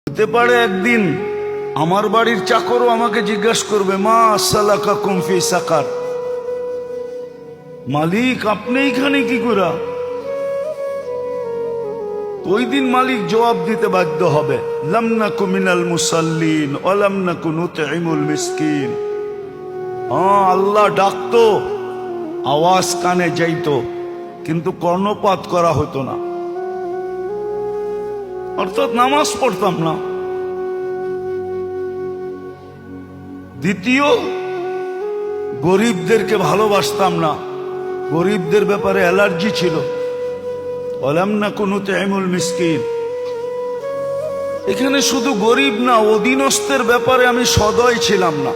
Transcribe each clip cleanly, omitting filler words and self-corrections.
হতে পারে একদিন আমার বাড়ির চাকরও আমাকে জিজ্ঞাসা করবে, মা সালাকাকুম ফি সাকার, মালিক আপনি এখানে কি করা? ওই দিন মালিক জবাব দিতে বাধ্য হবে, লাম নাকু মিনাল মুসাল্লিন ওয়া লাম নাকু নুতঈমুল মিসকিন। আল্লাহ ডাকতো, আওয়াজ কানে যাইতো, কিন্তু কর্ণপাত করা হতো না, অর্থাৎ নামাজ পড়তাম না। দ্বিতীয়, গরিবদেরকে ভালোবাসতাম না, গরিবদের ব্যাপারে অ্যালার্জি ছিল। ওয়ালাম নাকু নুতঈমুল মিসকিন, এখানে শুধু গরিব না, অধীনস্থের ব্যাপারে আমি সদয় ছিলাম না।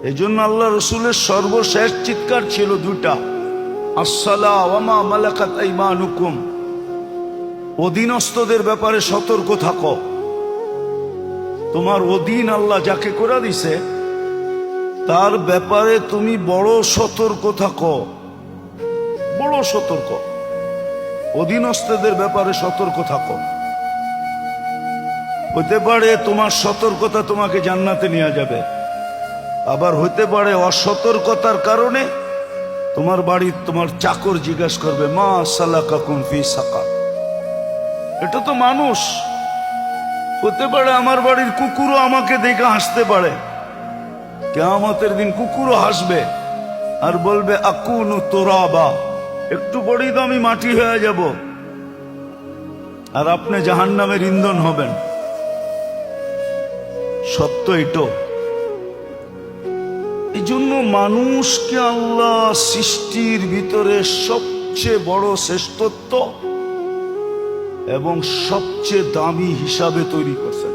এই জন্য আল্লাহ রসুলের সর্বশেষ চিৎকার ছিল দুটা, আসসালা ওয়া মা মালাকাত আইমানুকুম, অধীনস্থদের ব্যাপারে সতর্ক থাকো। তোমার অধীন আল্লাহ যাকে করে দিছে তার ব্যাপারে তুমি বড় সতর্ক থাকো, বড় সতর্ক, অধীনস্থদের ব্যাপারে সতর্ক থাকো। হতে পারে তোমার সতর্কতা তোমাকে জান্নাতে নিয়ে যাবে, আবার হতে পারে অসতর্কতার কারণে তোমার বাড়ির তোমার চাকর জিজ্ঞাসা করবে, মা সালাকাকুম ফি সাকার। এটা তো মানুষ। হতে পারে আমার বাড়ির কুকুরও আমাকে দেখে হাসতে পারে, কিয়ামতের দিন কুকুরও হাসবে আর বলবে, আকুনু তুরাবা, একটু পরেই তো আমি মাটি হয়ে যাব আর আপনি জাহান্নামের ইন্ধন হবেন। সত্য এটো। এই জন্য মানুষকে আল্লাহ সৃষ্টির ভিতরে সবচেয়ে বড় শ্রেষ্ঠত্ব এবং সবচেয়ে দামি হিসাবে তৈরি করছেন।